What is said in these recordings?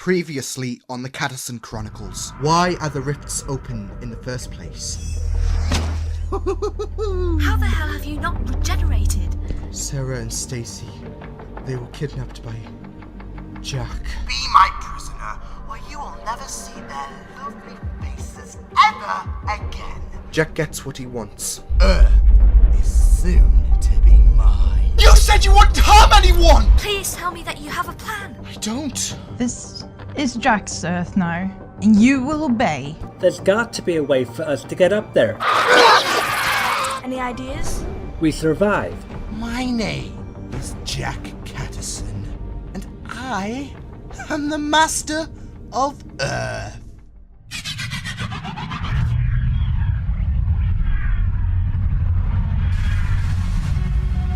Previously on the Catterson Chronicles. Why are the rifts open in the first place? How the hell have you not regenerated? Sarah and Stacey, they were kidnapped by Jack. Be my prisoner, or you will never see their lovely faces ever again. Jack gets what he wants. Earth is soon to be mine. You said you wouldn't harm anyone! Please tell me that you have a plan. I don't. This is Jack's Earth now, and you will obey. There's got to be a way for us to get up there. Any ideas? We survive. My name is Jack Catterson, and I am the master of Earth.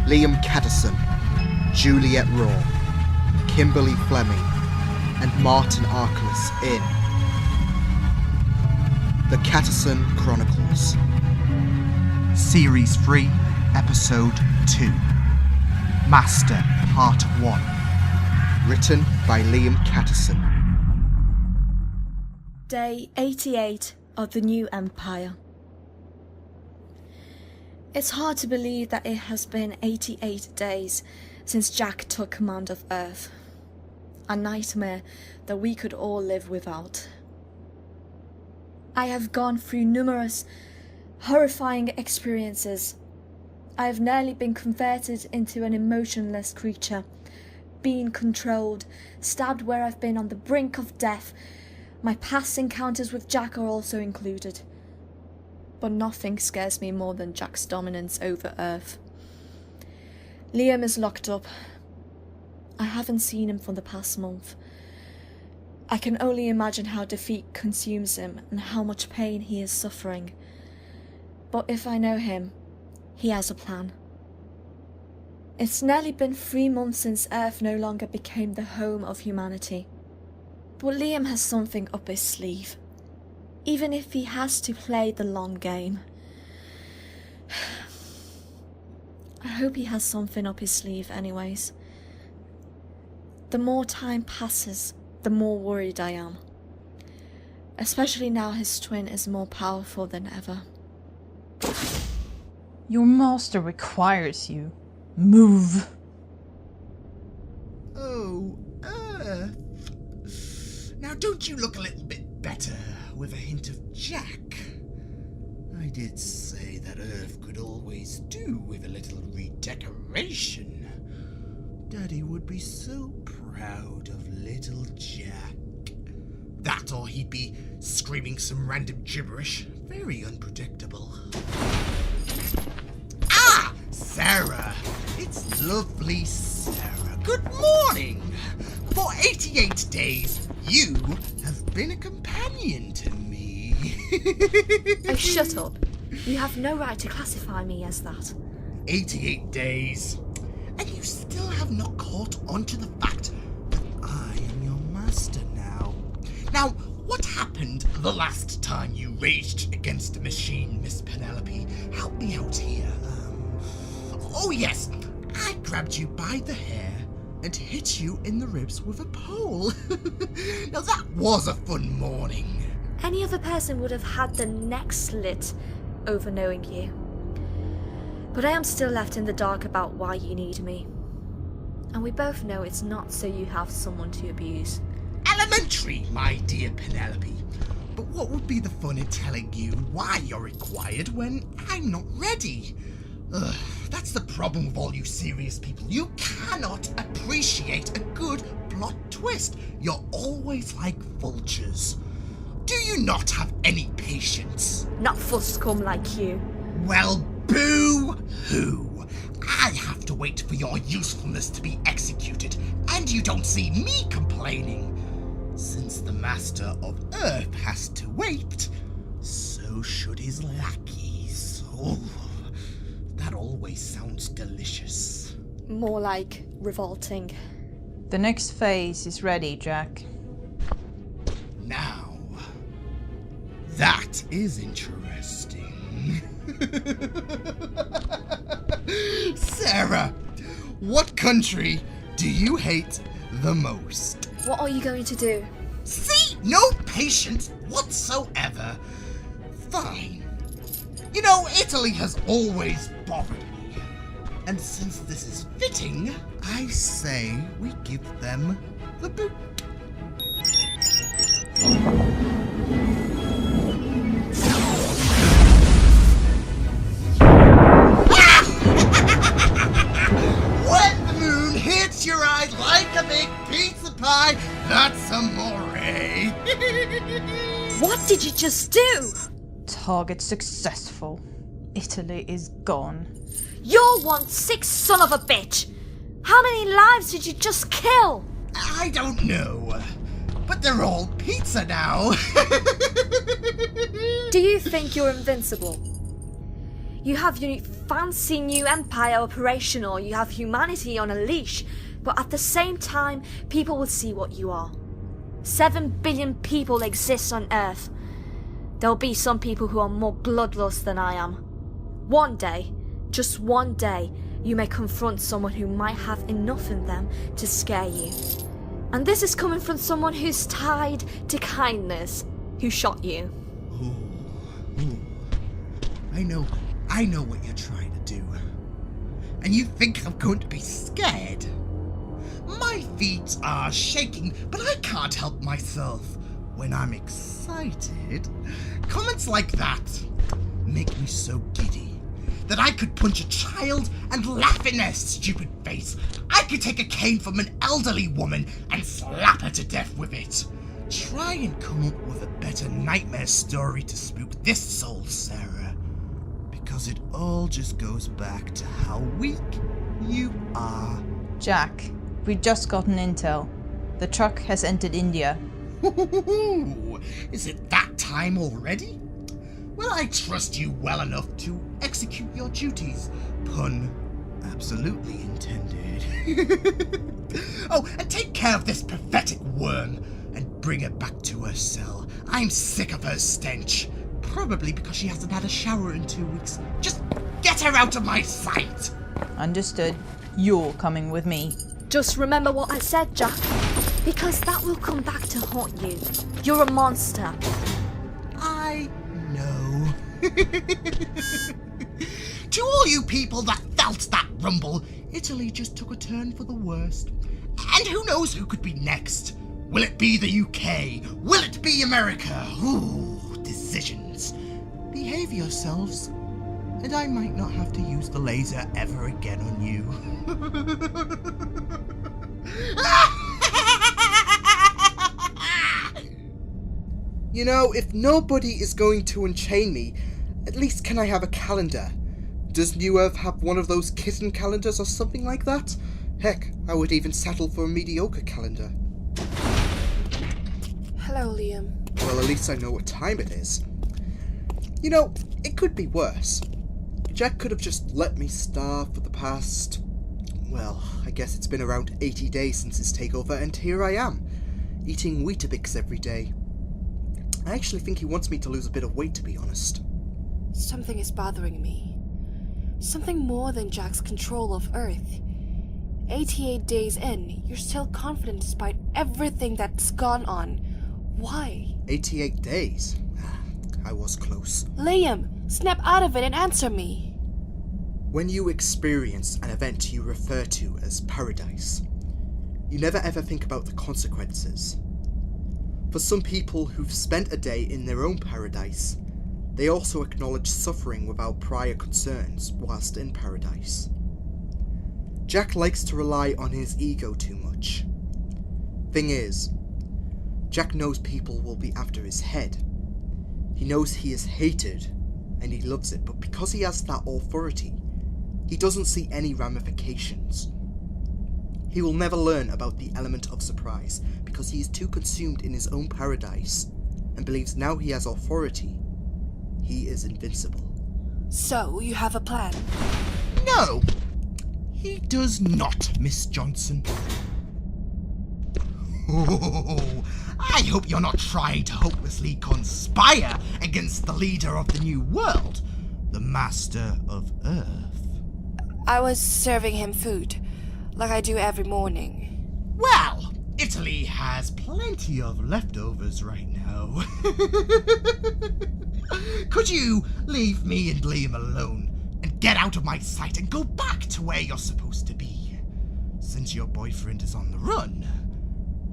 Liam Catterson, Juliet Raw, Kimberley Fleming, and Martin Arkless in The Catterson Chronicles. Series 3, Episode 2. Master, Part 1. Written by Liam Catterson. Day 88 of the New Empire. It's hard to believe that it has been 88 days since Jack took command of Earth. A nightmare that we could all live without. I have gone through numerous horrifying experiences. I have nearly been converted into an emotionless creature, being controlled, stabbed where I've been on the brink of death. My past encounters with Jack are also included. But nothing scares me more than Jack's dominance over Earth. Liam is locked up. I haven't seen him for the past month. I can only imagine how defeat consumes him and how much pain he is suffering. But if I know him, he has a plan. It's nearly been 3 months since Earth no longer became the home of humanity. But Liam has something up his sleeve. Even if he has to play the long game. I hope he has something up his sleeve anyways. The more time passes, the more worried I am. Especially now his twin is more powerful than ever. Your master requires you. Move. Oh, Earth. Now don't you look a little bit better with a hint of Jack? I did say that Earth could always do with a little redecoration. Daddy would be so proud of little Jack. That or he'd be screaming some random gibberish. Very unpredictable. Ah! Sarah! It's lovely Sarah. Good morning! For 88 days, you have been a companion to me. Oh, shut up. You have no right to classify me as that. 88 days. And you still have not caught on to the fact that I am your master now. Now, what happened the last time you raged against a machine, Miss Penelope? Help me out here. Oh yes, I grabbed you by the hair and hit you in the ribs with a pole. Now that was a fun morning. Any other person would have had the neck slit over knowing you. But I am still left in the dark about why you need me. And we both know it's not so you have someone to abuse. Elementary, my dear Penelope. But what would be the fun in telling you why you're required when I'm not ready? Ugh, that's the problem with all you serious people. You cannot appreciate a good plot twist. You're always like vultures. Do you not have any patience? Not for scum like you. Well, boo-hoo. I have to wait for your usefulness to be executed, and you don't see me complaining. Since the Master of Earth has to wait, so should his lackeys. Oh, that always sounds delicious. More like revolting. The next phase is ready, Jack. Now, that is interesting. Sarah, what country do you hate the most? What are you going to do? See? No patience whatsoever. Fine. You know, Italy has always bothered me. And since this is fitting, I say we give them the boot. When the moon hits your eye like a big pizza pie, that's amore. What did you just do? Target successful. Italy is gone. You're one sick son of a bitch! How many lives did you just kill? I don't know, but they're all pizza now. Do you think you're invincible? You have your fancy new empire operational, you have humanity on a leash, but at the same time, people will see what you are. 7 billion people exist on Earth. There'll be some people who are more bloodlust than I am. One day, just one day, you may confront someone who might have enough in them to scare you. And this is coming from someone who's tied to kindness, who shot you. Ooh. I know what you're trying to do. And you think I'm going to be scared? My feet are shaking, but I can't help myself. When I'm excited, comments like that make me so giddy that I could punch a child and laugh in their stupid face. I could take a cane from an elderly woman and slap her to death with it. Try and come up with a better nightmare story to spook this soul, Sarah. Because it all just goes back to how weak you are. Jack, we just got an intel. The truck has entered India. Is it that time already? Well, I trust you well enough to execute your duties. Pun absolutely intended. Oh, and take care of this pathetic worm and bring her back to her cell. I'm sick of her stench. Probably because she hasn't had a shower in 2 weeks. Just get her out of my sight. Understood. You're coming with me. Just remember what I said, Jack. Because that will come back to haunt you. You're a monster. I know. To all you people that felt that rumble, Italy just took a turn for the worst. And who knows who could be next? Will it be the UK? Will it be America? Ooh, decisions. Behave yourselves, and I might not have to use the laser ever again on you. You know, if nobody is going to unchain me, at least can I have a calendar? Does New Earth have one of those kitten calendars or something like that? Heck, I would even settle for a mediocre calendar. Hello, Liam. Well, at least I know what time it is. You know, it could be worse. Jack could have just let me starve for the past... well, I guess it's been around 80 days since his takeover, and here I am, eating Weetabix every day. I actually think he wants me to lose a bit of weight, to be honest. Something is bothering me. Something more than Jack's control of Earth. 88 days in, you're still confident despite everything that's gone on. Why? 88 days? I was close. Liam, snap out of it and answer me. When you experience an event you refer to as paradise, you never ever think about the consequences. For some people who've spent a day in their own paradise, they also acknowledge suffering without prior concerns whilst in paradise. Jack likes to rely on his ego too much. Thing is, Jack knows people will be after his head. He knows he is hated, and he loves it, but because he has that authority, he doesn't see any ramifications. He will never learn about the element of surprise, because he is too consumed in his own paradise, and believes now he has authority, he is invincible. So, you have a plan? No, he does not, Miss Johnson. Oh, I hope you're not trying to hopelessly conspire against the leader of the New World, the Master of Earth. I was serving him food, like I do every morning. Well, Italy has plenty of leftovers right now. Could you leave me and Liam alone and get out of my sight and go back to where you're supposed to be? Since your boyfriend is on the run,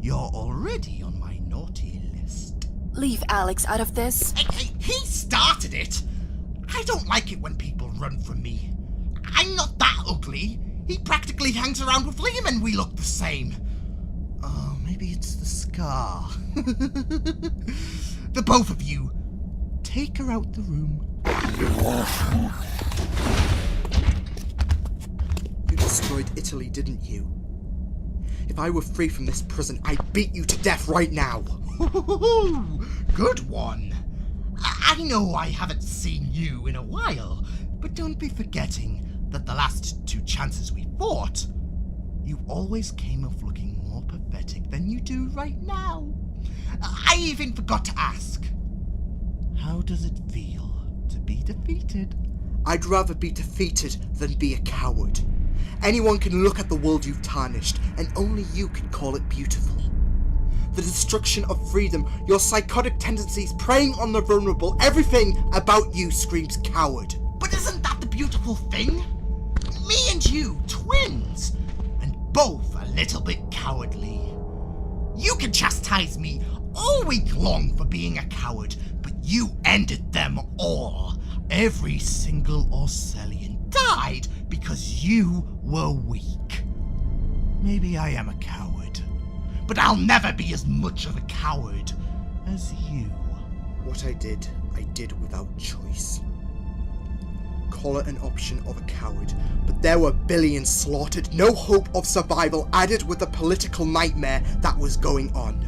you're already on my naughty list. Leave Alex out of this. Hey, he started it! I don't like it when people run from me. I'm not that ugly. He practically hangs around with Liam and we look the same. Oh, maybe it's the scar. The both of you, take her out the room. You destroyed Italy, didn't you? If I were free from this prison, I'd beat you to death right now. Good one. I know I haven't seen you in a while, but don't be forgetting that the last 2 chances we fought, you always came off looking more pathetic than you do right now. I even forgot to ask, how does it feel to be defeated? I'd rather be defeated than be a coward. Anyone can look at the world you've tarnished, and only you can call it beautiful. The destruction of freedom, your psychotic tendencies preying on the vulnerable, everything about you screams coward. But isn't that the beautiful thing? Me and you, twins, and both a little bit cowardly. You can chastise me all week long for being a coward, but you ended them all. Every single Orcelian died because you were weak. Maybe I am a coward, but I'll never be as much of a coward as you. What I did without choice. Call it an option of a coward, but there were billions slaughtered, no hope of survival added with the political nightmare that was going on.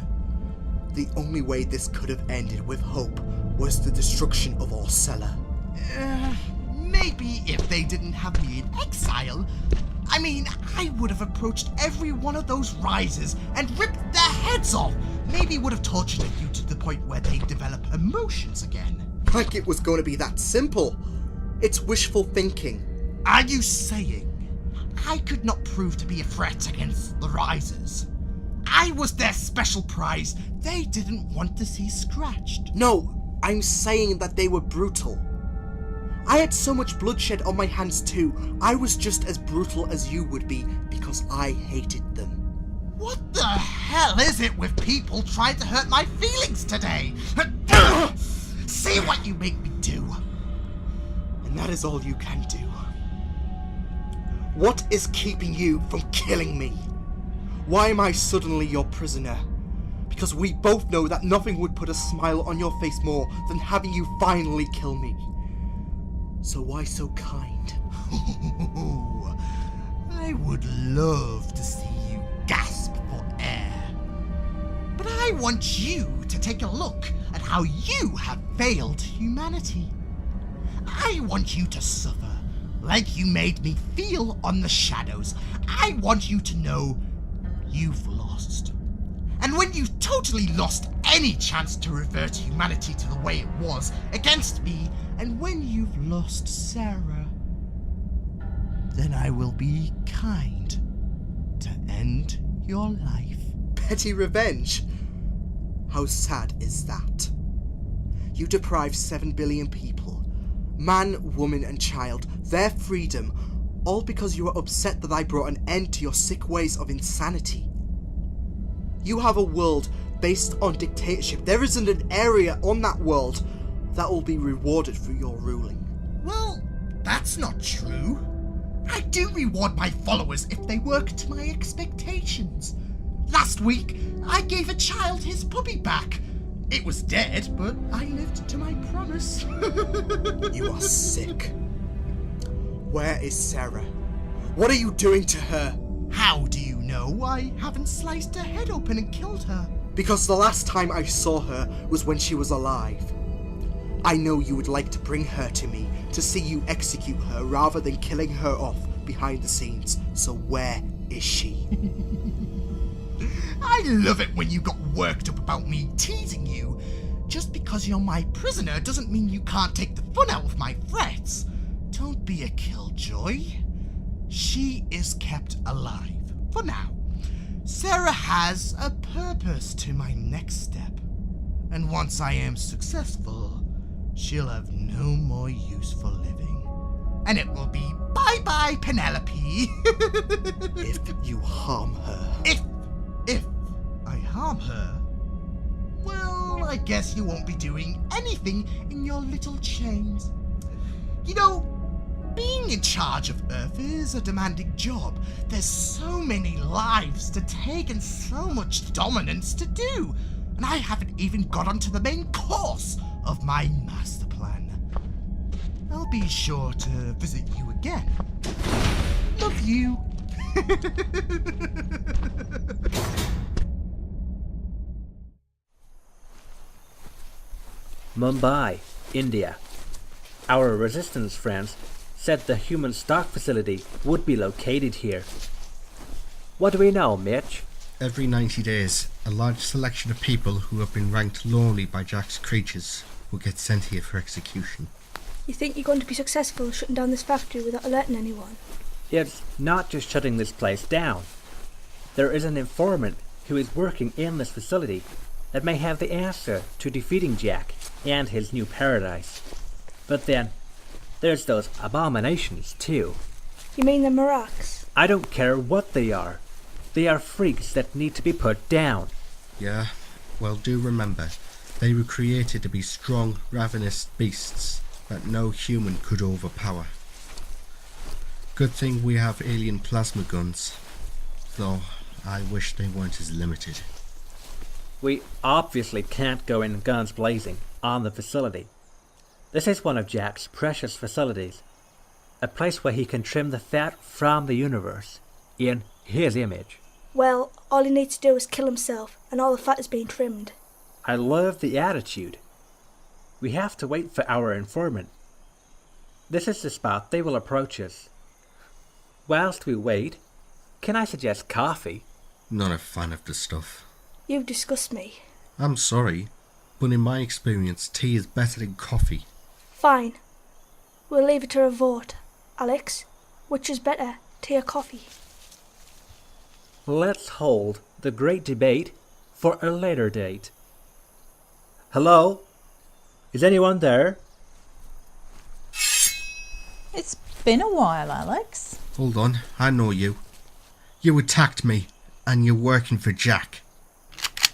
The only way this could have ended with hope was the destruction of Orcella. Maybe if they didn't have me in exile, I mean, I would have approached every one of those risers and ripped their heads off. Maybe would have tortured you to the point where they develop emotions again. Like it was going to be that simple. It's wishful thinking. Are you saying I could not prove to be a threat against the risers? I was their special prize they didn't want to see scratched. No, I'm saying that they were brutal. I had so much bloodshed on my hands too. I was just as brutal as you would be because I hated them. What the hell is it with people trying to hurt my feelings today? See what you make me do. And that is all you can do. What is keeping you from killing me? Why am I suddenly your prisoner? Because we both know that nothing would put a smile on your face more than having you finally kill me. So why so kind? I would love to see you gasp for air. But I want you to take a look at how you have failed humanity. I want you to suffer like you made me feel on the shadows. I want you to know you've lost. And when you've totally lost any chance to revert humanity to the way it was against me, and when you've lost Sarah, then I will be kind to end your life. Petty revenge? How sad is that? You deprived 7 billion people, man, woman and child, their freedom, all because you were upset that I brought an end to your sick ways of insanity. You have a world based on dictatorship. There isn't an area on that world that will be rewarded for your ruling. Well, that's not true. I do reward my followers if they work to my expectations. Last week, I gave a child his puppy back. It was dead, but I lived to my promise. You are sick. Where is Sarah? What are you doing to her? How do you know I haven't sliced her head open and killed her? Because the last time I saw her was when she was alive. I know you would like to bring her to me to see you execute her rather than killing her off behind the scenes. So where is she? I love it when you got worked up about me teasing you. Just because you're my prisoner doesn't mean you can't take the fun out of my threats. Don't be a killjoy. She is kept alive, for now. Sarah has a purpose to my next step. And once I am successful, she'll have no more use for living. And it will be bye-bye, Penelope. If you harm her. If I harm her, well, I guess you won't be doing anything in your little chains. You know, being in charge of Earth is a demanding job. There's so many lives to take and so much dominance to do. And I haven't even got onto the main course of my master plan. I'll be sure to visit you again. Love you. Mumbai, India. Our resistance friends said the human stock facility would be located here. What do we know, Mitch? Every 90 days, a large selection of people who have been ranked lowly by Jack's creatures will get sent here for execution. You think you're going to be successful shutting down this factory without alerting anyone? It's not just shutting this place down. There is an informant who is working in this facility that may have the answer to defeating Jack and his new paradise. But then, there's those abominations too. You mean the Marax? I don't care what they are. They are freaks that need to be put down. Yeah, well, do remember, they were created to be strong, ravenous beasts that no human could overpower. Good thing we have alien plasma guns, though I wish they weren't as limited. We obviously can't go in guns blazing on the facility. This is one of Jack's precious facilities, a place where he can trim the fat from the universe in his image. Well, all he needs to do is kill himself, and all the fat is being trimmed. I love the attitude. We have to wait for our informant. This is the spot they will approach us. Whilst we wait, can I suggest coffee? Not a fan of the stuff. You disgust me. I'm sorry, but in my experience, tea is better than coffee. Fine. We'll leave it to a vote. Alex, which is better, tea or coffee? Let's hold the great debate for a later date. Hello? Is anyone there? It's been a while, Alex. Hold on, I know you. You attacked me, and you're working for Jack.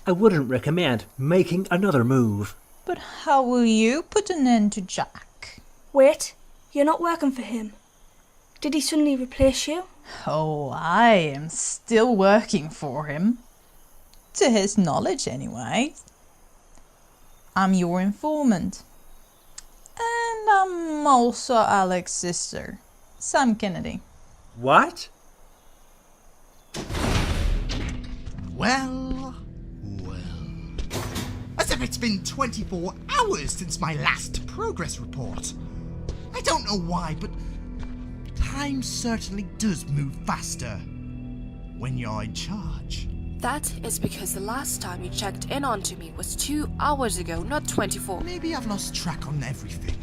I wouldn't recommend making another move. But how will you put an end to Jack? Wait, you're not working for him. Did he suddenly replace you? Oh, I am still working for him. To his knowledge, anyway. I'm your informant. And I'm also Alex's sister, Sam Kennedy. What? Well. As if it's been 24 hours since my last progress report. I don't know why, but time certainly does move faster when you're in charge. That is because the last time you checked in onto me was 2 hours ago, not 24. Maybe I've lost track on everything.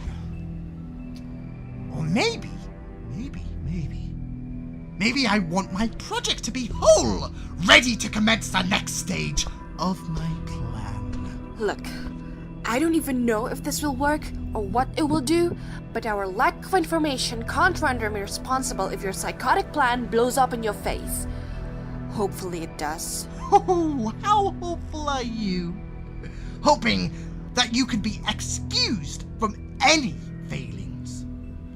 Or maybe I want my project to be whole, ready to commence the next stage of my plan. Look, I don't even know if this will work or what it will do, but our lack of information can't render me responsible if your psychotic plan blows up in your face. Hopefully it does. Oh, how hopeful are you? Hoping that you could be excused from any failings.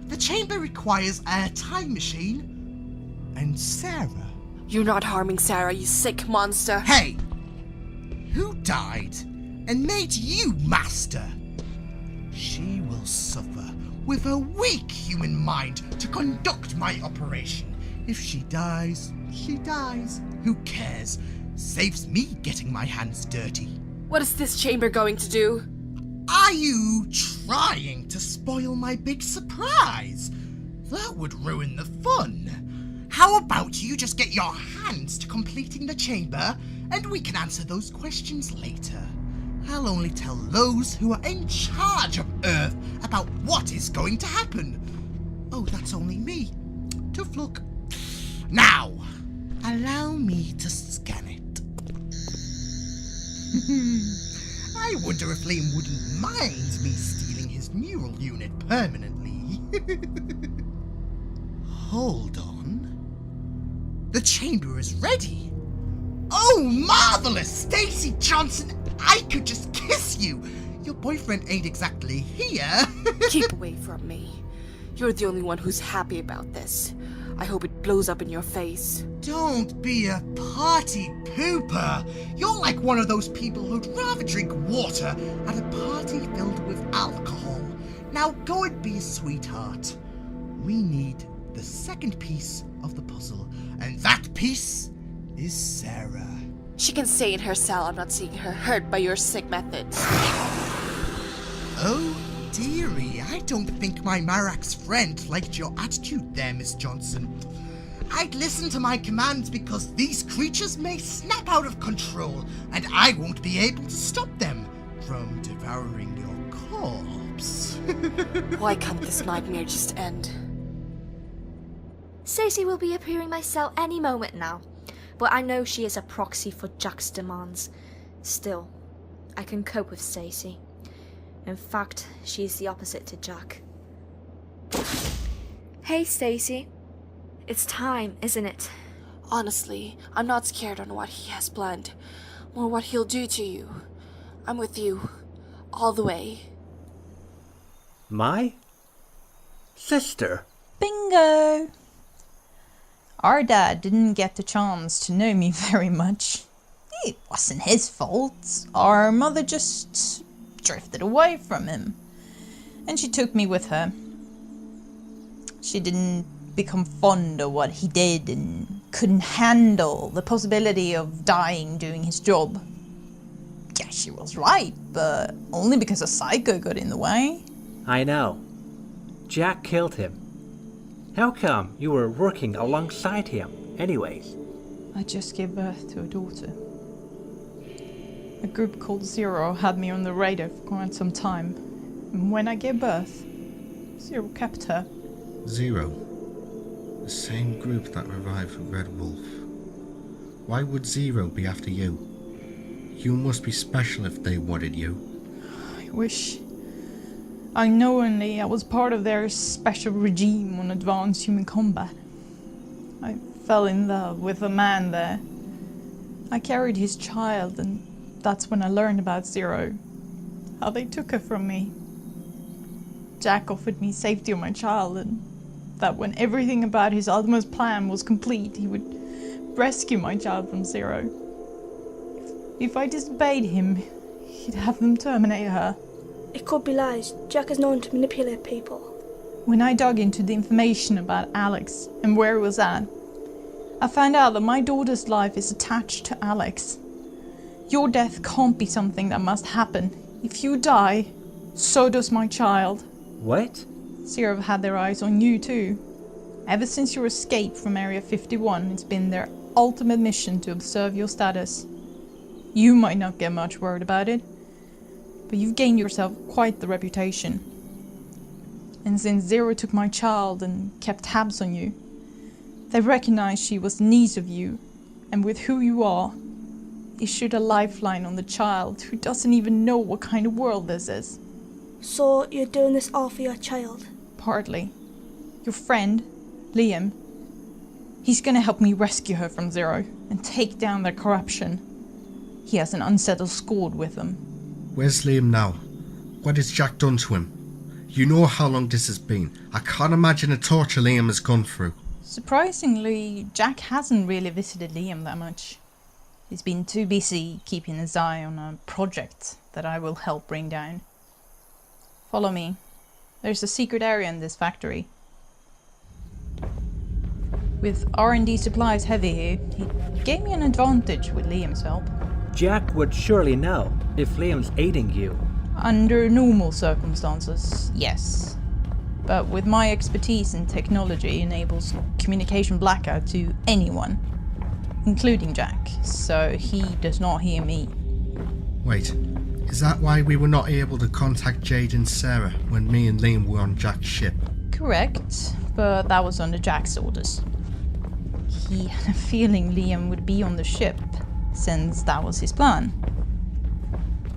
The chamber requires a time machine. And Sarah. You're not harming Sarah, you sick monster. Hey! Who died and made you master? She will suffer with a weak human mind to conduct my operation. If she dies, she dies. Who cares? Saves me getting my hands dirty. What is this chamber going to do? Are you trying to spoil my big surprise? That would ruin the fun. How about you just get your hands to completing the chamber, and we can answer those questions later. I'll only tell those who are in charge of Earth about what is going to happen. Oh, that's only me. Tough luck. Now, Allow me to scan it. I wonder if Liam wouldn't mind me stealing his neural unit permanently. Hold on. The chamber is ready. Oh, marvelous! Stacey Johnson, I could just kiss you. Your boyfriend ain't exactly here. Keep away from me. You're the only one who's happy about this. I hope it blows up in your face. Don't be a party pooper. You're like one of those people who'd rather drink water at a party filled with alcohol. Now go and be a sweetheart. We need the second piece of the puzzle, and that piece is Sarah. She can stay in her cell. I'm not seeing her hurt by your sick methods. Oh, dearie, I don't think my Marax friend liked your attitude there, Miss Johnson. I'd listen to my commands because these creatures may snap out of control, and I won't be able to stop them from devouring your corpse. Why can't this nightmare just end? Stacey will be appearing my cell any moment now, but I know she is a proxy for Jack's demands. Still, I can cope with Stacey. In fact, she is the opposite to Jack. Hey, Stacey. It's time, isn't it? Honestly, I'm not scared on what he has planned, or what he'll do to you. I'm with you, all the way. My sister? Bingo! Our dad didn't get the chance to know me very much. It wasn't his fault. Our mother just drifted away from him, and she took me with her. She didn't become fond of what he did and couldn't handle the possibility of dying doing his job. Yeah, she was right, but only because a psycho got in the way. I know. Jack killed him. How come you were working alongside him, anyways? I just gave birth to a daughter. A group called Zero had me on the radar for quite some time. And when I gave birth, Zero kept her. Zero. The same group that revived Red Wolf. Why would Zero be after you? You must be special if they wanted you. I wish. Unknowingly, I was part of their special regime on advanced human combat. I fell in love with a man there. I carried his child, and that's when I learned about Zero. How they took her from me. Jack offered me safety on my child, and that when everything about his ultimate plan was complete, he would rescue my child from Zero. If I disobeyed him, he'd have them terminate her. It could be lies. Jack is known to manipulate people. When I dug into the information about Alex and where he was at, I found out that my daughter's life is attached to Alex. Your death can't be something that must happen. If you die, so does my child. What? Zero have had their eyes on you too. Ever since your escape from Area 51, it's been their ultimate mission to observe your status. You might not get much worried about it, but you've gained yourself quite the reputation. And since Zero took my child and kept tabs on you, they recognized she was needs of you, and with who you are, issued a lifeline on the child who doesn't even know what kind of world this is. So you're doing this all for your child? Partly. Your friend, Liam, he's gonna help me rescue her from Zero and take down their corruption. He has an unsettled score with them. Where's Liam now? What has Jack done to him? You know how long this has been. I can't imagine the torture Liam has gone through. Surprisingly, Jack hasn't really visited Liam that much. He's been too busy keeping his eye on a project that I will help bring down. Follow me. There's a secret area in this factory. With R&D supplies heavy here, he gave me an advantage with Liam's help. Jack would surely know if Liam's aiding you. Under normal circumstances, yes. But with my expertise in technology enables communication blackout to anyone, including Jack, so he does not hear me. Wait, is that why we were not able to contact Jade and Sarah when me and Liam were on Jack's ship? Correct, but that was under Jack's orders. he had a feeling Liam would be on the ship, since that was his plan.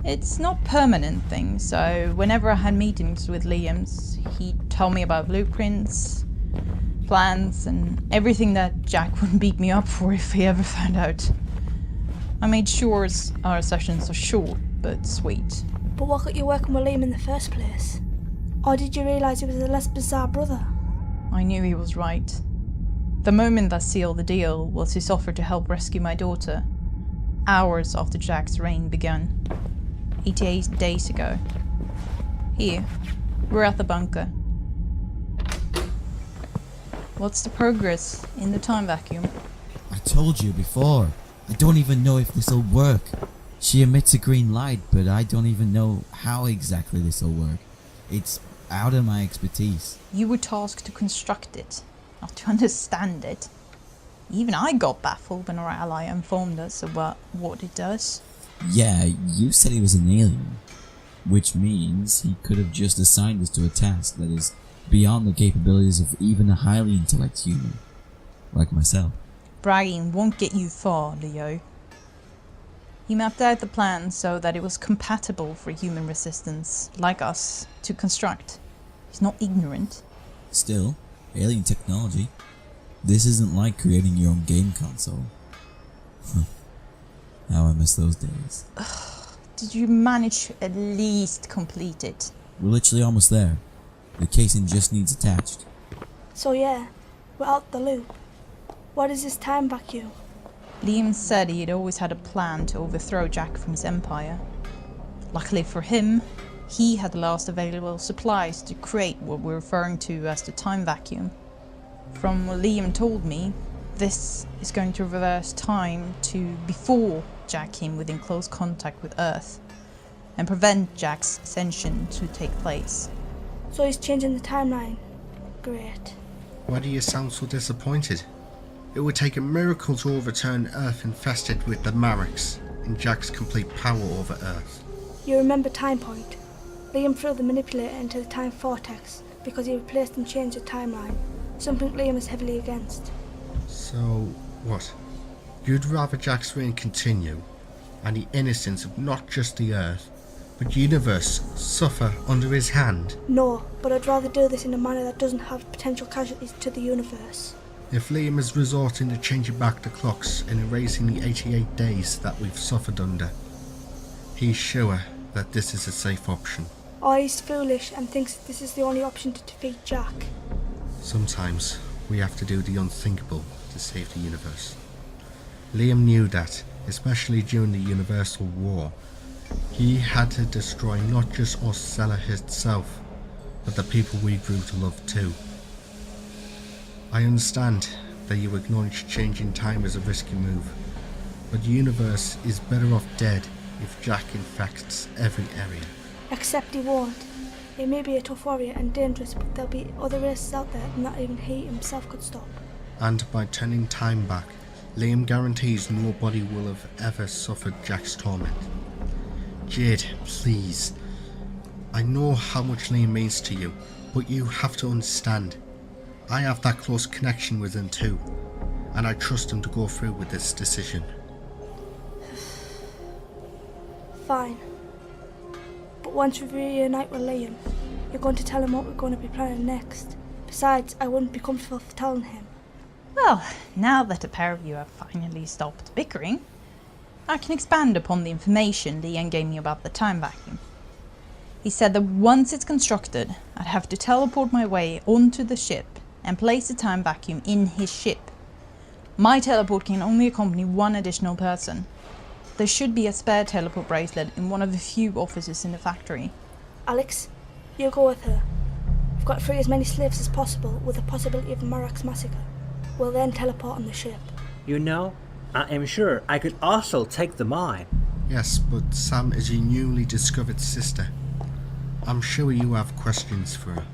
It's not a permanent thing, so whenever I had meetings with Liam's, he'd tell me about blueprints, plans, and everything that Jack would beat me up for if he ever found out. I made sure our sessions are short, but sweet. But what got you working with Liam in the first place? Or did you realise he was a less bizarre brother? I knew he was right. The moment that sealed the deal was his offer to help rescue my daughter, hours after Jack's reign began. 88 days ago. Here, we're at the bunker. What's the progress in the time vacuum? I told you before. I don't even know if this'll work. She emits a green light, but I don't even know how exactly this'll work. It's out of my expertise. You were tasked to construct it, not to understand it. Even I got baffled when our ally informed us about what it does. Yeah, you said he was an alien, which means he could have just assigned us to a task that is beyond the capabilities of even a highly intellect human, like myself. Bragging won't get you far, Leo. He mapped out the plan so that it was compatible for human resistance, like us, to construct. He's not ignorant. Still, alien technology. This isn't like creating your own game console. How I miss those days. Did you manage to at least complete it? We're literally almost there. The casing just needs attached. So yeah, we're out the loop. What is this time vacuum? Liam said he had always had a plan to overthrow Jack from his empire. Luckily for him, he had the last available supplies to create what we're referring to as the time vacuum. From what Liam told me, this is going to reverse time to before Jack came within close contact with Earth, and prevent Jack's ascension to take place. So he's changing the timeline. Great. Why do you sound so disappointed? It would take a miracle to overturn Earth infested with the Marax and Jack's complete power over Earth. You remember Time Point? Liam threw the manipulator into the time vortex because he replaced and changed the timeline, something Liam is heavily against. So, what? You'd rather Jack's reign continue, and the innocence of not just the Earth, but the universe suffer under his hand? No, but I'd rather do this in a manner that doesn't have potential casualties to the universe. If Liam is resorting to changing back the clocks and erasing the 88 days that we've suffered under, he's sure that this is a safe option. Or he's foolish and thinks that this is the only option to defeat Jack. Sometimes we have to do the unthinkable to save the universe. Liam knew that, especially during the Universal War, he had to destroy not just Orsella itself, but the people we grew to love too. I understand that you acknowledge changing time as a risky move, but the universe is better off dead if Jack infects every area. Except he won't. He may be a tough warrior and dangerous, but there'll be other races out there than that even he himself could stop. And by turning time back, Liam guarantees nobody will have ever suffered Jack's torment. Jade, please. I know how much Liam means to you, but you have to understand. I have that close connection with him too, and I trust him to go through with this decision. Fine. But once we reunite with Liam, you're going to tell him what we're going to be planning next. Besides, I wouldn't be comfortable for telling him. Well, now that the pair of you have finally stopped bickering, I can expand upon the information Liam gave me about the time vacuum. He said that once it's constructed, I'd have to teleport my way onto the ship and place the time vacuum in his ship. My teleport can only accompany one additional person. There should be a spare teleport bracelet in one of the few offices in the factory. Alex, you go with her. We've got to free as many slaves as possible with the possibility of a Marax massacre. We'll then teleport on the ship. You know, I am sure I could also take the mine. Yes, but Sam is your newly discovered sister. I'm sure you have questions for her.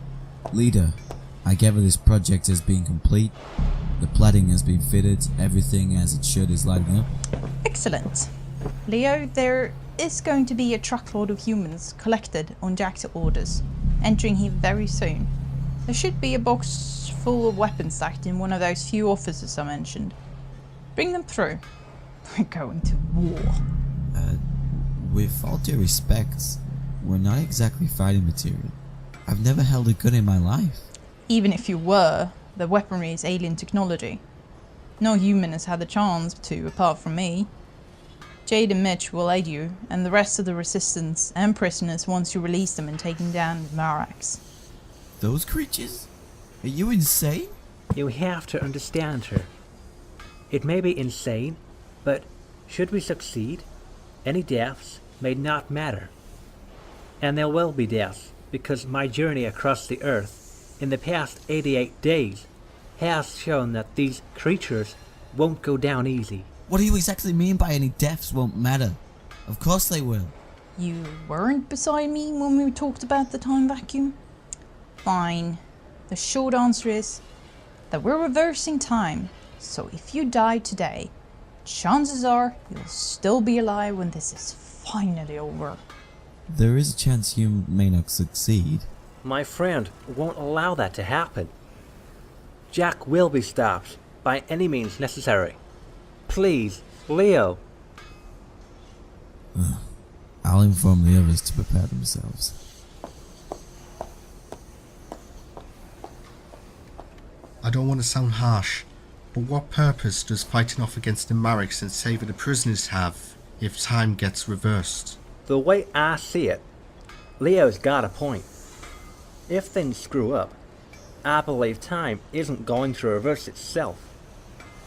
Leader, I gather this project has been complete. The plating has been fitted. Everything as it should is lighting up. Excellent. Leo, there is going to be a truckload of humans collected on Jack's orders, entering here very soon. There should be a box full of weapons stacked in one of those few offices I mentioned. Bring them through. We're going to war. With all due respect, we're not exactly fighting material. I've never held a gun in my life. Even if you were, the weaponry is alien technology. No human has had the chance to, apart from me. Jade and Mitch will aid you, and the rest of the resistance and prisoners once you release them and taking down Marax. Those creatures? Are you insane? You have to understand her. It may be insane, but should we succeed, any deaths may not matter. And there will be deaths, because my journey across the earth in the past 88 days has shown that these creatures won't go down easy. What do you exactly mean by any deaths won't matter? Of course they will. You weren't beside me when we talked about the time vacuum? Fine. The short answer is that we're reversing time, so if you die today, chances are you'll still be alive when this is finally over. There is a chance you may not succeed. My friend won't allow that to happen. Jack will be stopped by any means necessary. Please, Leo. I'll inform the others to prepare themselves. I don't want to sound harsh, but what purpose does fighting off against the Marax and saving the prisoners have if time gets reversed? The way I see it, Leo's got a point. If things screw up, I believe time isn't going to reverse itself.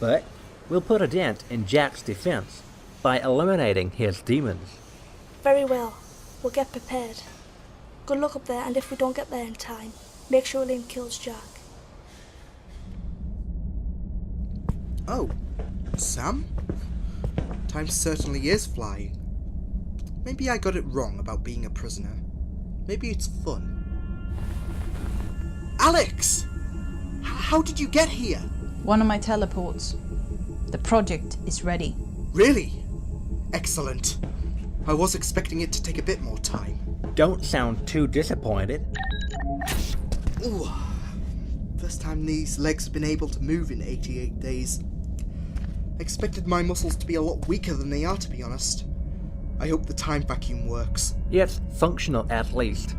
But we'll put a dent in Jack's defense by eliminating his demons. Very well. We'll get prepared. Good luck up there, and if we don't get there in time, make sure Liam kills Jack. Oh, Sam? Time certainly is flying. Maybe I got it wrong about being a prisoner. Maybe it's fun. Alex! How did you get here? One of my teleports. The project is ready. Really? Excellent. I was expecting it to take a bit more time. Don't sound too disappointed. Ooh. First time these legs have been able to move in 88 days. I expected my muscles to be a lot weaker than they are, to be honest. I hope the time vacuum works. It's functional at least.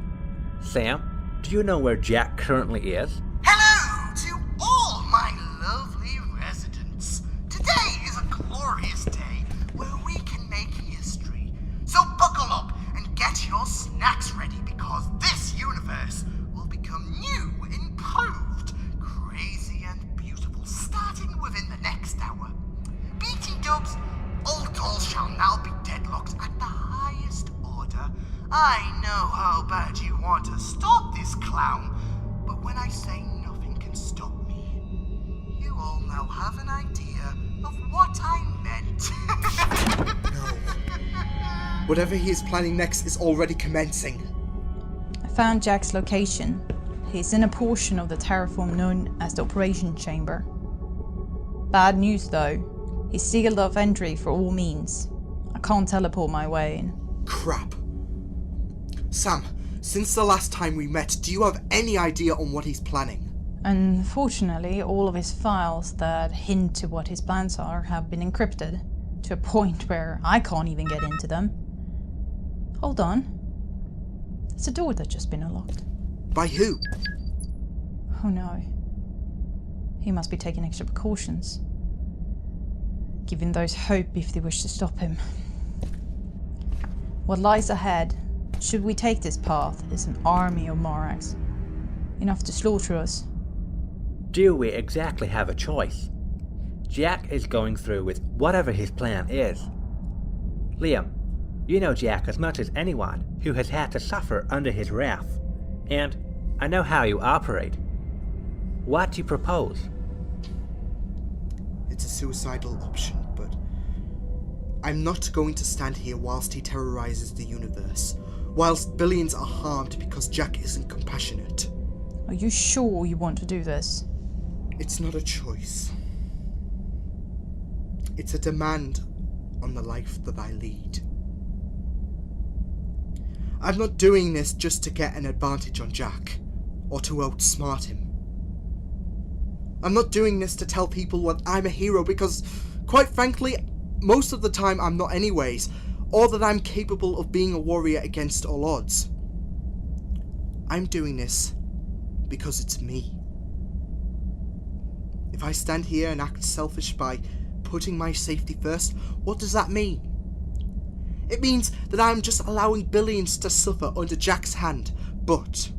Sam, do you know where Jack currently is? Hello to all my lovely residents. Today is a glorious day where we can make history. So buckle up and get your snacks ready because this universe will become new, improved, crazy and beautiful starting within the next hour. BT Dubs, all dolls shall now be deadlocked at the highest order. I know how bad you want to stop this clown, but when I say nothing can stop me, you all now have an idea of what I meant. No. Whatever he is planning next is already commencing. I found Jack's location. He's in a portion of the terraform known as the Operation Chamber. Bad news though. He's sealed off entry for all means. I can't teleport my way in. Crap. Sam, since the last time we met, do you have any idea on what he's planning? Unfortunately, all of his files that hint to what his plans are have been encrypted, to a point where I can't even get into them. Hold on. There's a door that's just been unlocked. By who? Oh no. He must be taking extra precautions. Giving those hope if they wish to stop him. What lies ahead, should we take this path, is an army of Marax. Enough to slaughter us. Do we exactly have a choice? Jack is going through with whatever his plan is. Liam, you know Jack as much as anyone who has had to suffer under his wrath, and I know how you operate. What do you propose? It's a suicidal option, but I'm not going to stand here whilst he terrorizes the universe, whilst billions are harmed because Jack isn't compassionate. Are you sure you want to do this? It's not a choice. It's a demand on the life that I lead. I'm not doing this just to get an advantage on Jack, or to outsmart him. I'm not doing this to tell people that I'm a hero because Quite frankly, most of the time I'm not anyways, or that I'm capable of being a warrior against all odds. I'm doing this because it's me. If I stand here and act selfish by putting my safety first, what does that mean? It means that I'm just allowing billions to suffer under Jack's hand, but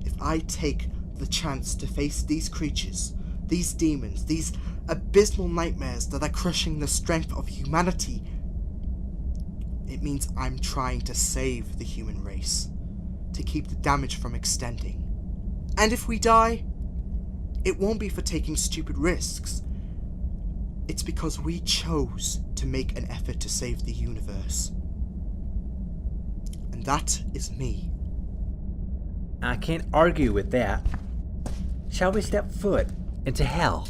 if I take the chance to face these creatures, these demons, these abysmal nightmares that are crushing the strength of humanity, it means I'm trying to save the human race, to keep the damage from extending. And if we die, it won't be for taking stupid risks. It's because we chose to make an effort to save the universe. And that is me. I can't argue with that. Shall we step foot into hell?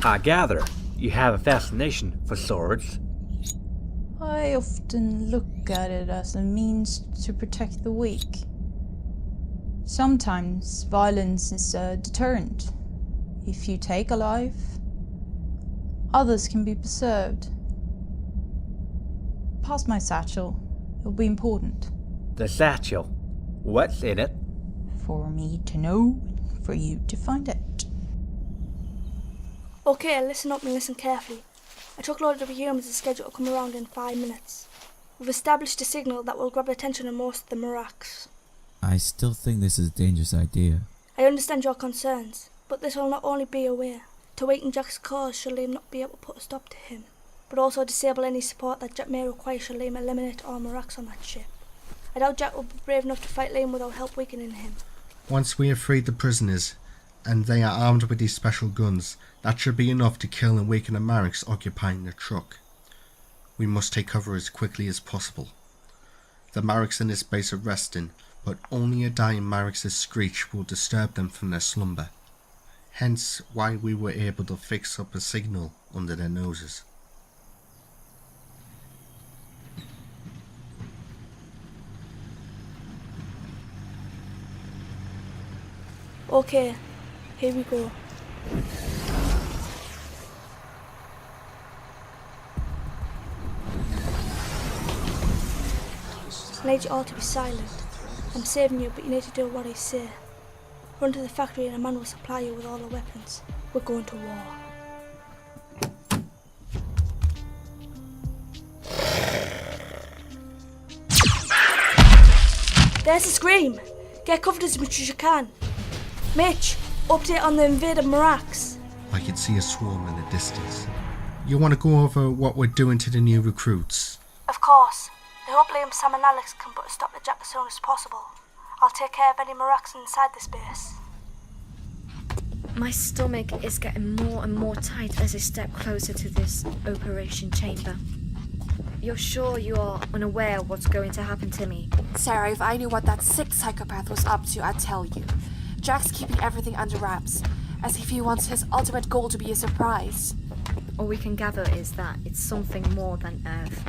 I gather you have a fascination for swords. I often look at it as a means to protect the weak. Sometimes violence is a deterrent. If you take a life, others can be preserved. Pass my satchel. It'll be important. The satchel. What's in it? For me to know, for you to find it. Okay, listen up and listen carefully. I took load of the humans as scheduled to come around in 5 minutes. We've established a signal that will grab the attention of most of the Marax. I still think this is a dangerous idea. I understand your concerns, but this will not only be a way to weaken Jack's cause should Liam not be able to put a stop to him, but also disable any support that Jack may require should Liam eliminate all Marax on that ship. I doubt Jack will be brave enough to fight Liam without help weakening him. Once we have freed the prisoners, and they are armed with these special guns, that should be enough to kill and weaken the Marax occupying the truck. We must take cover as quickly as possible. The Marax in this base are resting, but only a dying Marax's screech will disturb them from their slumber. Hence why we were able to fix up a signal under their noses. Okay, here we go. I need you all to be silent. I'm saving you, but you need to do what I say. Run to the factory and a man will supply you with all the weapons. We're going to war. There's a scream! Get covered as much as you can. Mitch, update on the invaded Marax. I can see a swarm in the distance. You want to go over what we're doing to the new recruits? Of course. I hope Liam, Sam and Alex can put a stop to Jack as soon as possible. I'll take care of any Marax inside this base. My stomach is getting more and more tight as I step closer to this operation chamber. You're sure you are unaware of what's going to happen to me? Sarah, if I knew what that sick psychopath was up to, I'd tell you. Jack's keeping everything under wraps, as if he wants his ultimate goal to be a surprise. All we can gather is that it's something more than Earth,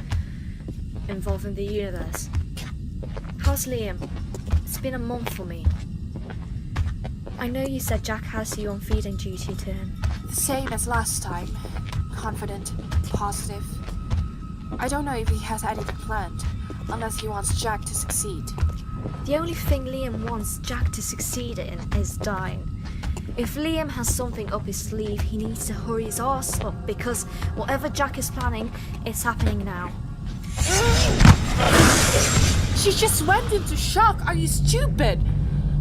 involving the universe. How's Liam? It's been a month for me. I know you said Jack has you on feeding duty to him. The same as last time. Confident, positive. I don't know if he has anything planned, unless he wants Jack to succeed. The only thing Liam wants Jack to succeed in is dying. If Liam has something up his sleeve, he needs to hurry his arse up, because whatever Jack is planning, it's happening now. She just went into shock. Are you stupid?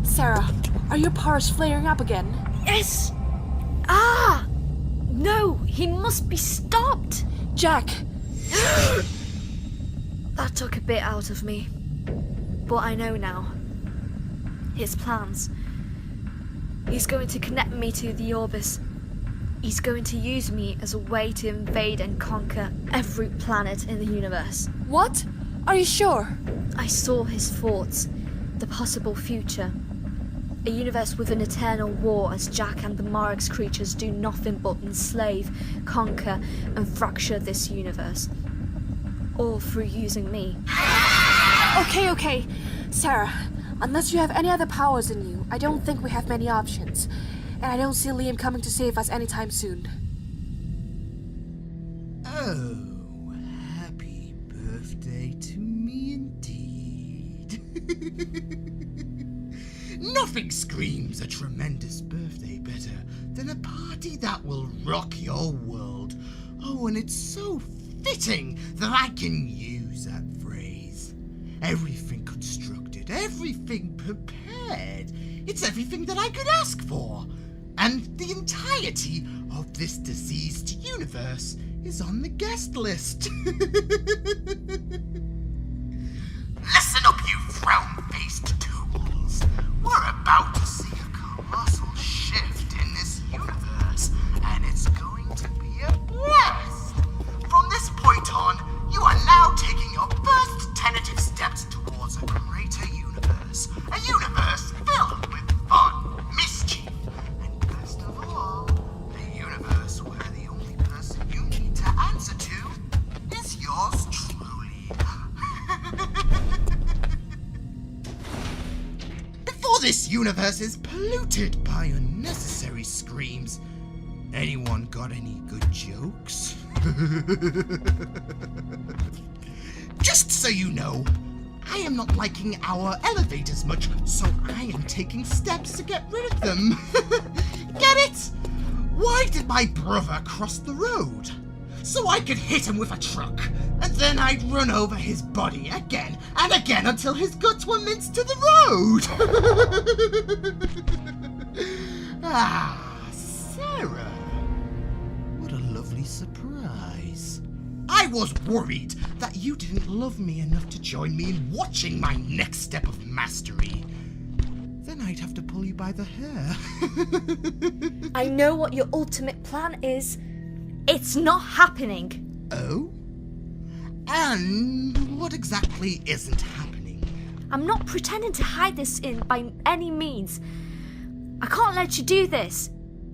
Sarah, are your powers flaring up again? Yes! Ah! No, he must be stopped! Jack! That took a bit out of me. But I know now. His plans. He's going to connect me to the Orbis. He's going to use me as a way to invade and conquer every planet in the universe. What? Are you sure? I saw his thoughts, the possible future. A universe with an eternal war as Jack and the Marax creatures do nothing but enslave, conquer, and fracture this universe. All through using me. Okay. Sarah, unless you have any other powers in you, I don't think we have many options. and I don't see Liam coming to save us anytime soon. Oh, happy birthday to me indeed. Nothing screams a tremendous birthday better than a party that will rock your world. Oh, and it's so fitting that I can use that phrase. Everything constructed, everything prepared. It's everything that I could ask for. And the entirety of this diseased universe is on the guest list. Listen up, you frown-faced tools. We're about to see a colossal shift in this universe, and it's going to be a blast. From this point on, you are now taking your first tentative steps towards a greater universe. A universe filled with fun, mischief, and best of all, a universe where the only person you need to answer to is yours truly. Before this universe is polluted by unnecessary screams, anyone got any good jokes? Just so you know, I am not liking our elevators much, so I am taking steps to get rid of them. Get it? Why did my brother cross the road? So I could hit him with a truck, and then I'd run over his body again and again until his guts were minced to the road. Ah, Sarah. What a lovely surprise. I was worried that you didn't love me enough to join me in watching my next step of mastery. Then I'd have to pull you by the hair. I know what your ultimate plan is. It's not happening. Oh? And what exactly isn't happening? I'm not pretending to hide this by any means. I can't let you do this.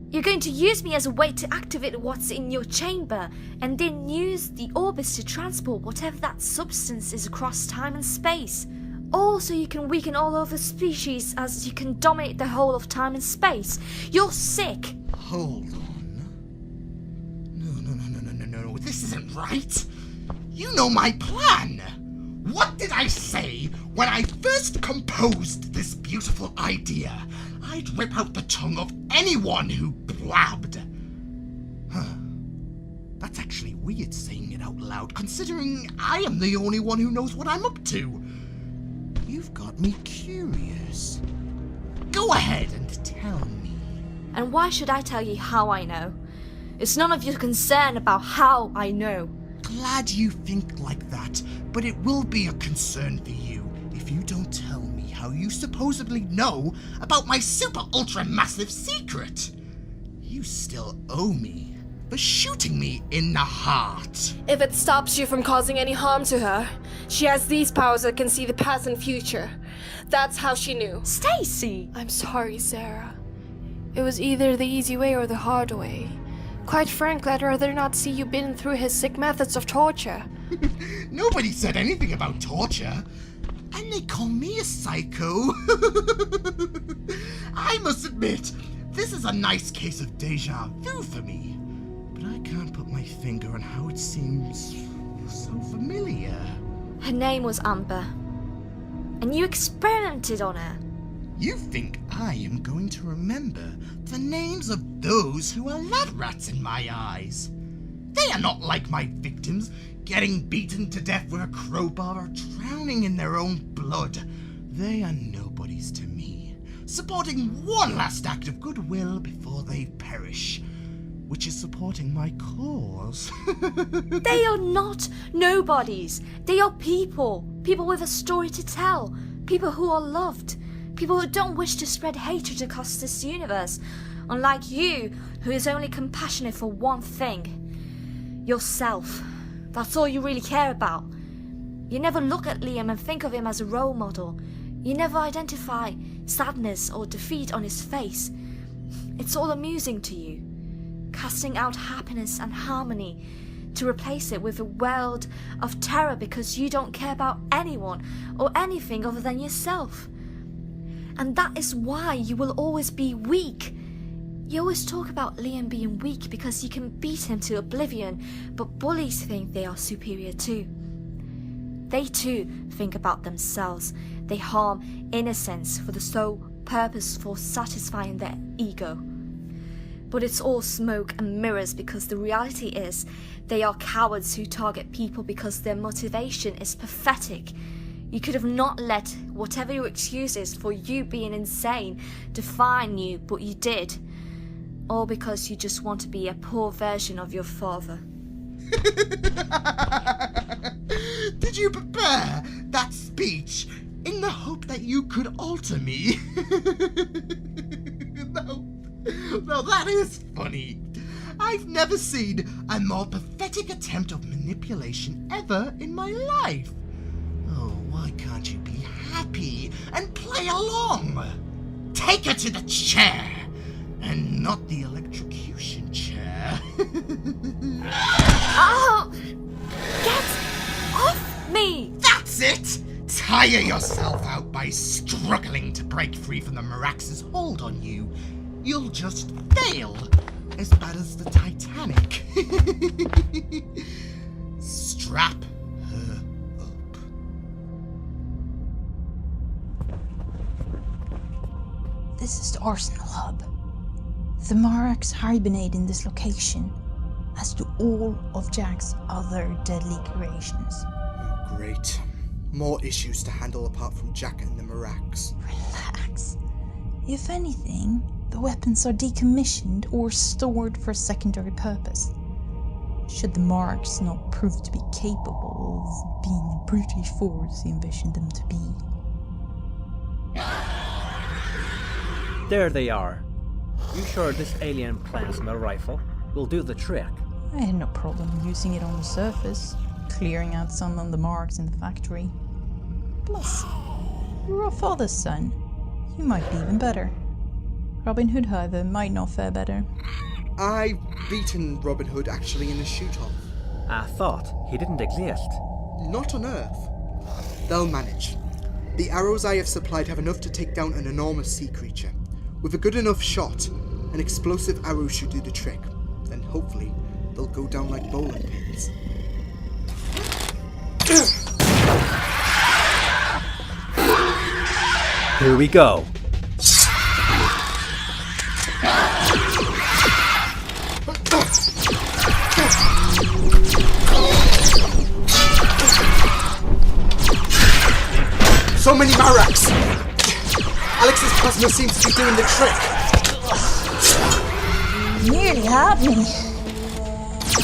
You're going to use me as a way to activate what's in your chamber, and then use the orbits to transport whatever that substance is across time and space. All so you can weaken all other species as you can dominate the whole of time and space. You're sick. Hold on. No, this isn't right. You know my plan. What did I say when I first composed this beautiful idea? I'd rip out the tongue of anyone who blabbed. Huh. That's actually weird saying it out loud, considering I am the only one who knows what I'm up to. You've got me curious. Go ahead and tell me. And why should I tell you how I know? It's none of your concern about how I know. Glad you think like that, but it will be a concern for you if you don't tell me how you supposedly know about my super ultra massive secret. You still owe me for shooting me in the heart. If it stops you from causing any harm to her, she has these powers that can see the past and future. That's how she knew. Stacey! I'm sorry, Sarah. It was either the easy way or the hard way. Quite frankly, I'd rather not see you bitten through his sick methods of torture. Nobody said anything about torture. And they call me a psycho. I must admit, this is a nice case of deja vu for me. But I can't put my finger on how it seems so familiar. Her name was Amber. And you experimented on her. You think I am going to remember the names of those who are lab rats in my eyes? They are not like my victims, getting beaten to death with a crowbar or drowning in their own blood. They are nobodies to me, supporting one last act of goodwill before they perish, which is supporting my cause. They are not nobodies. They are people. People with a story to tell. People who are loved. People who don't wish to spread hatred across this universe. Unlike you, who is only compassionate for one thing. Yourself. That's all you really care about. You never look at Liam and think of him as a role model. You never identify sadness or defeat on his face. It's all amusing to you. Casting out happiness and harmony to replace it with a world of terror because you don't care about anyone or anything other than yourself. And that is why you will always be weak. You always talk about Liam being weak because you can beat him to oblivion, but bullies think they are superior too. They too think about themselves. They harm innocents for the sole purpose for satisfying their ego. But it's all smoke and mirrors, because the reality is they are cowards who target people because their motivation is pathetic. You could have not let whatever your excuse is for you being insane define you, but you did. All because you just want to be a poor version of your father. Did you prepare that speech in the hope that you could alter me? No, that is funny. I've never seen a more pathetic attempt of manipulation ever in my life. Oh, why can't you be happy and play along? Take her to the chair, and not the electrocution chair. Oh! Get off me! That's it! Tire yourself out by struggling to break free from the Marax's hold on you. You'll just fail, as bad as the Titanic. Strap her up. This is the Arsenal Hub. The Marax hibernate in this location, as do all of Jack's other deadly creations. Oh, great. More issues to handle apart from Jack and the Marax. Relax. If anything, the weapons are decommissioned or stored for a secondary purpose. Should the Marax not prove to be capable of being the brutish force you envisioned them to be. There they are. You sure this alien plasma rifle will do the trick? I had no problem using it on the surface, clearing out some of the marks in the factory. Plus, you're our father's son. You might be even better. Robin Hood, however, might not fare better. I've beaten Robin Hood actually in a shoot-off. I thought he didn't exist. Not on Earth. They'll manage. The arrows I have supplied have enough to take down an enormous sea creature. With a good enough shot, an explosive arrow should do the trick. Then hopefully, they'll go down like bowling pins. Here we go. So many Marax! Alex's plasma seems to be doing the trick. Nearly had me.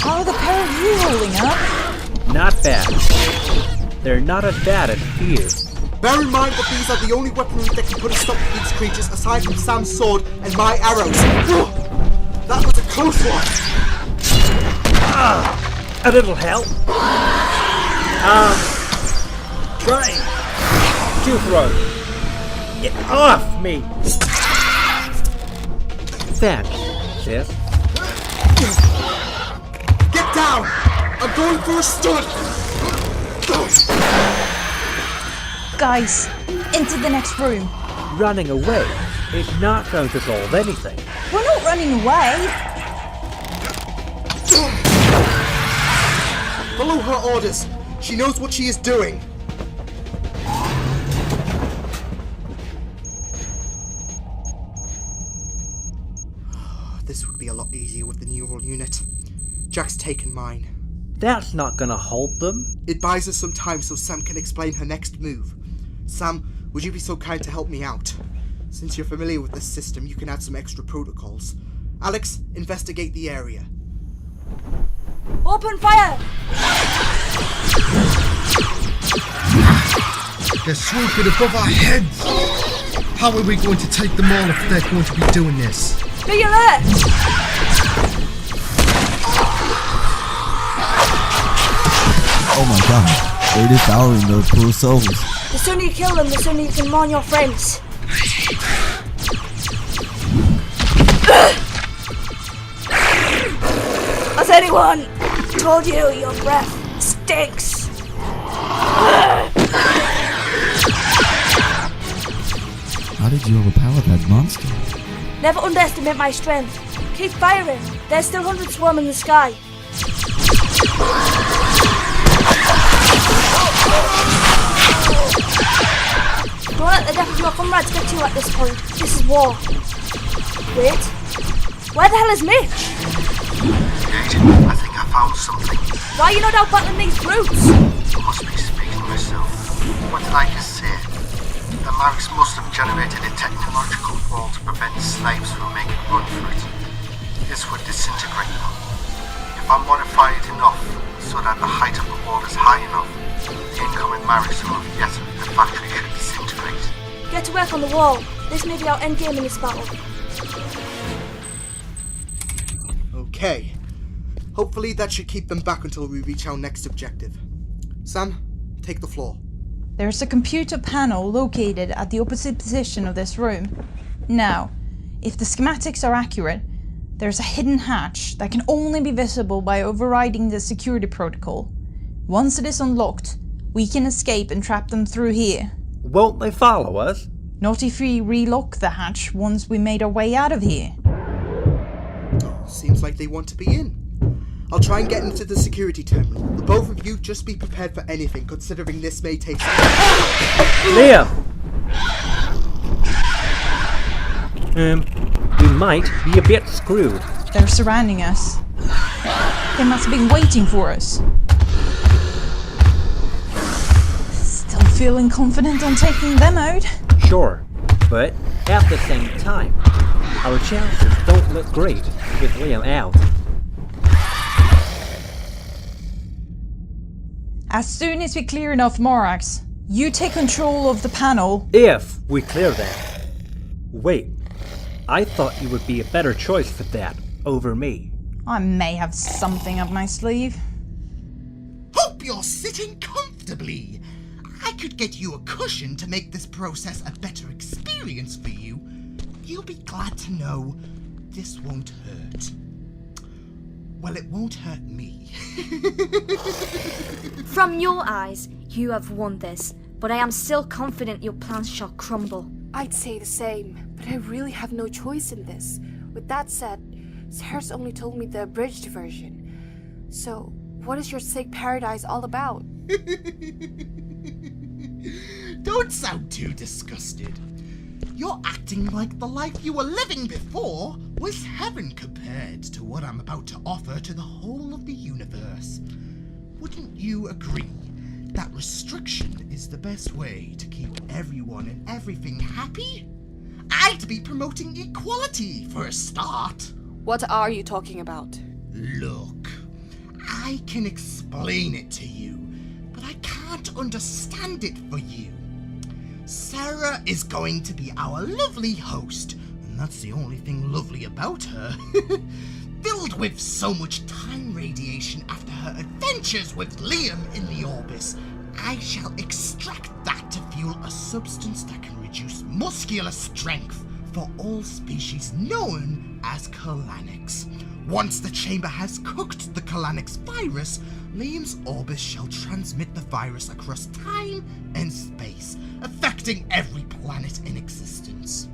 How are the pair of you holding up? Not bad. They're not as bad as feared. Bear in mind that these are the only weaponry that can put a stop to these creatures aside from Sam's sword and my arrows. That was a close one! A little help? Try to throw. Get off me! Thanks, sis. Get down! I'm going for a stunt! Guys, into the next room. Running away is not going to solve anything. We're not running away. Follow her orders. She knows what she is doing. This would be a lot easier with the neural unit. Jack's taken mine. That's not gonna hold them. It buys us some time so Sam can explain her next move. Sam, would you be so kind to help me out? Since you're familiar with this system, you can add some extra protocols. Alex, investigate the area. Open fire! They're swooping above our heads! How are we going to take them all if they're going to be doing this? Be alert! Oh my god, they're devouring their poor souls. The sooner you kill them, the sooner you can mourn your friends. Has anyone told you your breath stinks? How did you overpower that monster? Never underestimate my strength. Keep firing. There's still hundreds swarming the sky. Don't let the death of your comrades get to you at this point. This is war. Wait. Where the hell is Mitch? Jade, I think I found something. Why are you not out battling these brutes? I must be speaking to myself. What did I just say? The Marax must have generated a technological wall to prevent slaves from making a run for it. This would disintegrate them. If I modify it enough so that the height of the wall is high enough, the incoming Marax who have yet the factory should disintegrate. Get to work on the wall. This may be our endgame in this battle. Okay. Hopefully that should keep them back until we reach our next objective. Sam, take the floor. There's a computer panel located at the opposite position of this room. Now, if the schematics are accurate, there's a hidden hatch that can only be visible by overriding the security protocol. Once it is unlocked, we can escape and trap them through here. Won't they follow us? Not if we relock the hatch once we made our way out of here. Seems like they want to be in. I'll try and get into the security terminal. The both of you just be prepared for anything, considering this may take some time. Liam! We might be a bit screwed. They're surrounding us. They must have been waiting for us. Still feeling confident on taking them out? Sure, but at the same time, our chances don't look great with Liam out. As soon as we clear enough Marax, you take control of the panel. If we clear that. Wait, I thought you would be a better choice for that over me. I may have something up my sleeve. Hope you're sitting comfortably. I could get you a cushion to make this process a better experience for you. You'll be glad to know this won't hurt. Well, it won't hurt me. From your eyes, you have won this, but I am still confident your plans shall crumble. I'd say the same, but I really have no choice in this. With that said, Sarah's only told me the abridged version. So, what is your sick paradise all about? Don't sound too disgusted. You're acting like the life you were living before was heaven compared to what I'm about to offer to the whole of the universe. Wouldn't you agree that restriction is the best way to keep everyone and everything happy? I'd be promoting equality for a start. What are you talking about? Look, I can explain it to you, but I can't understand it for you. Sarah is going to be our lovely host, and that's the only thing lovely about her. Filled with so much time radiation after her adventures with Liam in the Orbis, I shall extract that to fuel a substance that can reduce muscular strength for all species known as Colanics. Once the chamber has cooked the Colanics virus, Liam's Orbis shall transmit the virus across time and space, affecting every planet in existence.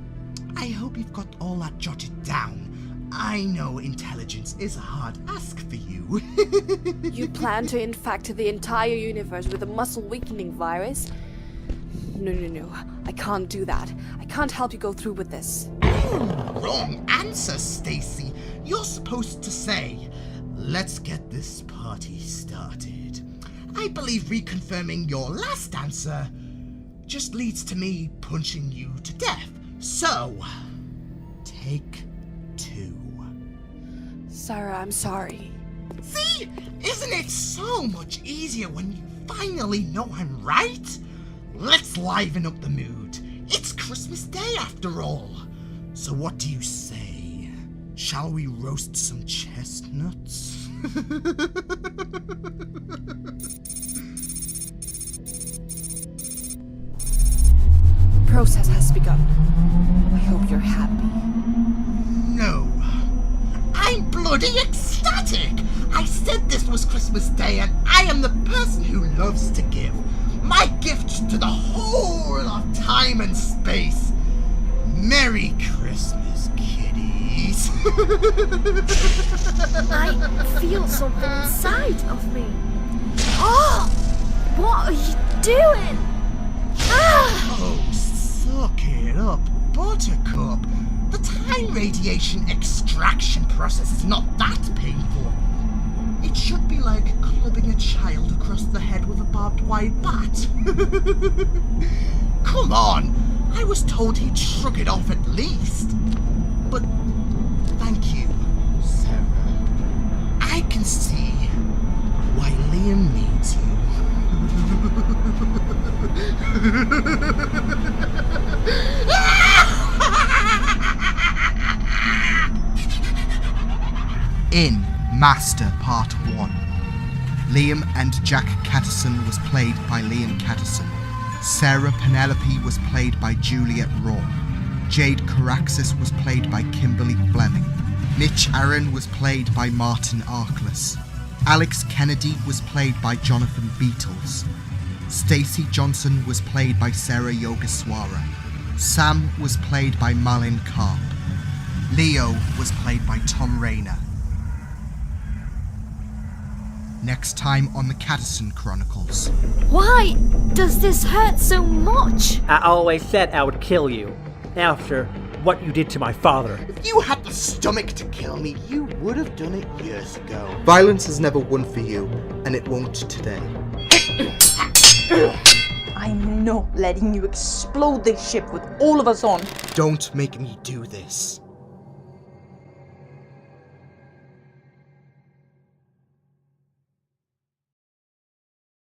I hope you've got all that jotted down. I know intelligence is a hard ask for you. You plan to infect the entire universe with a muscle-weakening virus? No. I can't do that. I can't help you go through with this. Wrong answer, Stacey. You're supposed to say, let's get this party started. I believe reconfirming your last answer just leads to me punching you to death. So, take 2. Sarah, I'm sorry. See? Isn't it so much easier when you finally know I'm right? Let's liven up the mood. It's Christmas Day after all. So what do you say? Shall we roast some chestnuts? Process has begun. I hope you're happy. No. I'm bloody ecstatic! I said this was Christmas Day and I am the person who loves to give. My gift to the whole of time and space. Merry Christmas, kid. I feel something inside of me. Oh! What are you doing? Ah! Oh, suck it up, Buttercup. The time radiation extraction process is not that painful. It should be like clubbing a child across the head with a barbed wire bat. Come on! I was told he'd shrug it off at least. But thank you, Sarah. I can see why Liam needs you. In Master Part 1, Liam and Jack Catterson was played by Liam Catterson. Sarah Penelope was played by Juliet Raw. Jade Coraxis was played by Kimberley Fleming. Mitch Aren was played by Martin Arkless. Alex Kennedy was played by Jonathan Beetles. Stacey Johnson was played by Sarah Yogaswara. Sam was played by Malin Karp. Leo was played by Tom Rayner. Next time on the Catterson Chronicles. Why does this hurt so much? I always said I would kill you, after what you did to my father. If you had the stomach to kill me, you would have done it years ago. Violence has never won for you, and it won't today. I'm not letting you explode this ship with all of us on. Don't make me do this.